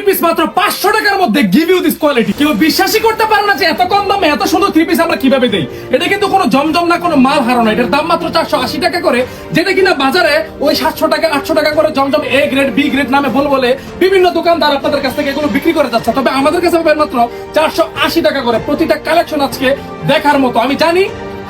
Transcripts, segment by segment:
Piece মাত্র 500 টাকার মধ্যে গিভ ইউ দিস কোয়ালিটি। কেউ বিশ্বাসই করতে পারে না যে এত কম দামে এত সুন্দর থ্রি পিস আমরা কিভাবে দেই। এটা কিন্তু কোনো জমজম না, কোনো মাল হারানো। এটার দাম মাত্র 480 টাকা করে, যেটা কিনা বাজারে ওই 700 টাকা 800 টাকা করে জমজম এ গ্রেড বি গ্রেড নামে বলে বিভিন্ন দোকানদার আপনাদের কাছ থেকে এগুলো বিক্রি করে যাচ্ছে। তবে আমাদের কাছে পাবেন মাত্র 480 টাকা করে। প্রতিটা কালেকশন আজকে দেখার মতো। আমি জানি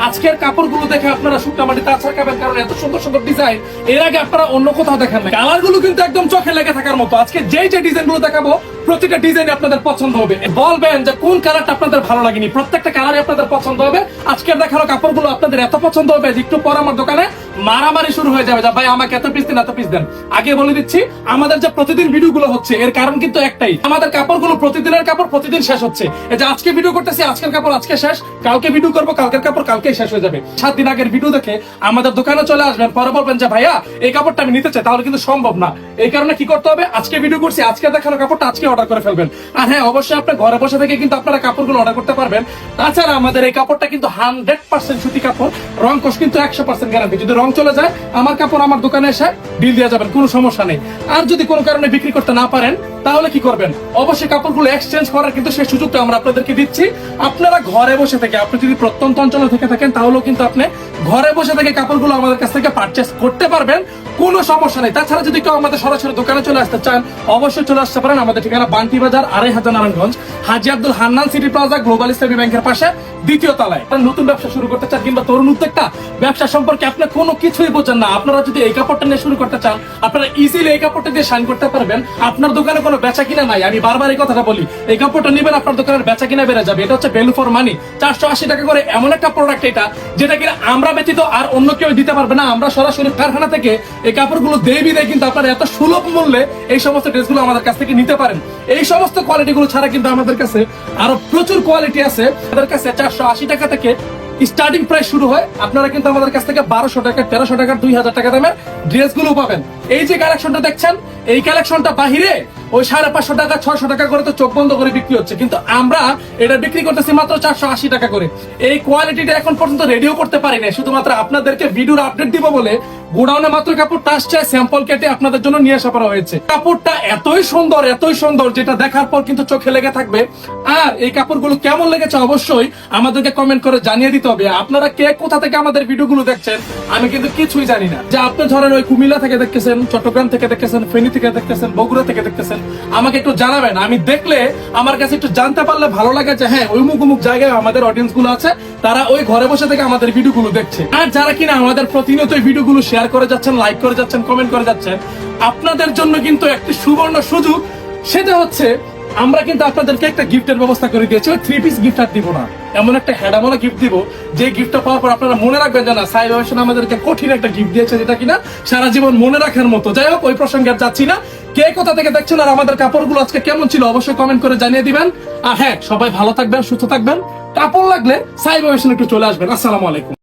আজকের কাপড়গুলো দেখে আপনারা শুকনা মাটিতে আছাড় খাবেন, কারণ এত সুন্দর সুন্দর ডিজাইন এর আগে আপনারা অন্য কোথাও দেখেন না। কালার গুলো কিন্তু একদম চোখে লেগে থাকার মতো। আজকে যে ডিজাইন গুলো দেখাবো প্রতিটা ডিজাইন আপনাদের পছন্দ হবে। বলবেন যে কোন কালারটা আপনাদের ভালো লাগেনি, প্রত্যেকটা কালারই আপনাদের পছন্দ হবে। আজকের দেখানো কাপড়গুলো আপনাদের এত পছন্দ হবে যে একটু পর আমার দোকানে মারামারি শুরু হয়ে যাবে, ভাই আমাকে এত পিস দেন এত পিস দেন। আগে বলে দিচ্ছি, আমাদের যে প্রতিদিন ভিডিও গুলো হচ্ছে এর কারণ কিন্তু একটাই, আমাদের কাপড়গুলো প্রতিদিনের কাপড় প্রতিদিন শেষ হচ্ছে। এই যে আজকে ভিডিও করতেছি, আজকের কাপড় আজকে শেষ, কালকে ভিডিও করবো, কালকের কাপড় কালকে শেষ হয়ে যাবে। 7 দিন আগের ভিডিও দেখে আমাদের দোকানে চলে আসবেন, পরে বলবেন যে ভাইয়া এই কাপড়টা আমি নিতে চাই, তাহলে কিন্তু সম্ভব না। এই কারণে কি করতে হবে, আজকে ভিডিও করছি, আজকে দেখানো কাপড়টা আজকে অর্ডার করে ফেলবেন। আর হ্যাঁ, অবশ্যই আপনি ঘরে বসে থেকে কিন্তু আপনারা কাপড়গুলো অর্ডার করতে পারবেন। তাছাড়া আমাদের এই কাপড়টা কিন্তু 100% সুতি কাপড়, রং কোশ কিন্তু 100% গ্যারান্টি। যদি রং চলে যায় আমার কাপড় আমার দোকানে এসে ডিল দিয়ে যাবেন, কোনো সমস্যা নেই। আর যদি কোনো কারণে বিক্রি করতে না পারেন তাহলে কি করবেন, অবশ্যই কাপড়গুলো এক্সচেঞ্জ করার কিন্তু সেই সুযোগটা আমরা আপনাদেরকে দিচ্ছি। আপনারা ঘরে বসে থেকে, আপনি যদি প্রত্যন্ত অঞ্চলে থেকে থাকেন তাহলেও কিন্তু আপনি ঘরে বসে থেকে কাপড়গুলো আমাদের কাছ থেকে পারচেস করতে পারবেন, কোনো সমস্যা নেই। তাছাড়া যদি কেউ আমাদের সরাসরি দোকানে চলে আসতে চান অবশ্যই চলে আসতে পারেন। আমাদের ঠিকানা Banti Bazar 2500 Narayanganj, Haji Abdul Hannan city plaza, global Islami ব্যাংকের পাশে, দ্বিতীয় তলায়। নতুন ব্যবসা শুরু করতে চান কিংবা তরুণ উদ্যোক্তা, ব্যবসা সম্পর্কে আপনি কোনো কিছুই বোঝেন না, আপনারা যদি এই কাপড়টা নিয়ে শুরু করতে চান আপনারা ইজিলি এই কাপড়টা দিয়ে শাইন করতে পারবেন। আপনার দোকানে কোনো বেচা কিনা নাই, আমি বারবার এই কথাটা বলি, এই কাপড়টা নেবেন আপনার দোকানের বেচা কিনা বেড়ে যাবে। এটা হচ্ছে ভ্যালু ফর মানি। 480 টাকা করে এমন একটা প্রোডাক্ট এটা, যেটা কিনা আমরা ব্যতীত আর অন্য কেউ দিতে পারবে না। আমরা সরাসরি কারখানা থেকে এই কাপড়গুলো দেই বিদায় কিন্তু আপনারা এত সুলভ মূল্যে এই সমস্ত ড্রেসগুলো আমাদের কাছ থেকে নিতে পারেন। এই সমস্ত কোয়ালিটি গুলো ছাড়া কিন্তু আমাদের কাছে আরো প্রচুর কোয়ালিটি আছে। আমাদের কাছে 480 টাকা থেকে স্টার্টিং প্রাইস শুরু হয়। আপনারা কিন্তু আমাদের কাছ থেকে 1200 টাকা 1300 টাকা 2000 টাকা দামের ড্রেস গুলো পাবেন। এই যে কালেকশনটা দেখছেন, এই কালেকশনটা বাহিরে ওই 550 টাকা 600 টাকা করে তো চোখ বন্ধ করে বিক্রি হচ্ছে, কিন্তু আমরা এটা বিক্রি করতেছি মাত্র 480 টাকা করে। এই কোয়ালিটিটা এখন পর্যন্ত রেডিও করতে পারি না, শুধুমাত্র আপনাদেরকে ভিডিওর আপডেট দিব বলে গোডাউনে মাত্র কাপড়টা আসছে, স্যাম্পল কেটে আপনাদের জন্য নিয়ে আসা করা হয়েছে। কাপড়টা এতই সুন্দর যেটা দেখার পর কিন্তু চোখে লেগে থাকবে। আর এই কাপড়গুলো কেমন লেগেছে অবশ্যই আমাদেরকে কমেন্ট করে জানিয়ে দিতে হবে। আপনারা কে কোথা থেকে আমাদের ভিডিওগুলো দেখছেন আমি কিন্তু কিছুই জানি না। যে আপনি ধরেন ওই কুমিল্লা থেকে দেখতেছেন, চট্টগ্রাম থেকে দেখতেছেন, ফেনী থেকে দেখতেছেন, বগুড়া থেকে দেখতেছেন, আমাকে একটু জানাবেন। আমি দেখলে আমার কাছে একটু জানতে পারলে ভালো লাগে যে হ্যাঁ ওই মুখ জায়গায় আমাদের অডিয়েন্স গুলো আছে, তারা ওই ঘরে বসে থেকে আমাদের ভিডিওগুলো দেখছে। আর যারা কিনা আমাদের প্রতিনিয়ত ভিডিওগুলো শেয়ার করে যাচ্ছেন, লাইক করে যাচ্ছেন, কমেন্ট করে যাচ্ছেন, আপনাদের জন্য কিন্তু একটি সুবর্ণ সুযোগ। সেটা হচ্ছে আমরা কিন্তু আপনাদেরকে একটা গিফটের ব্যবস্থা করে দিয়েছি। ওই 3 পিস গিফট আর দিব না, এমন একটা হেডামোলা গিফট দিব যে গিফটটা পাওয়ার পর আপনারা মনে রাখবেন যে না, সাইব হোসেন আমাদেরকে কঠিন একটা গিফট দিয়েছে, যেটা কিনা সারা জীবন মনে রাখার মতো। যাই হোক, ওই প্রসঙ্গে আর যাচ্ছি না। কে কোথা থেকে দেখছেন আর আমাদের কাপড়গুলো আজকে কেমন ছিল অবশ্যই কমেন্ট করে জানিয়ে দিবেন। আর হ্যাঁ, সবাই ভালো থাকবেন, সুস্থ থাকবেন। কাপড় লাগলে সাইব হোসেন একটু চলে আসবেন। আসসালামু আলাইকুম।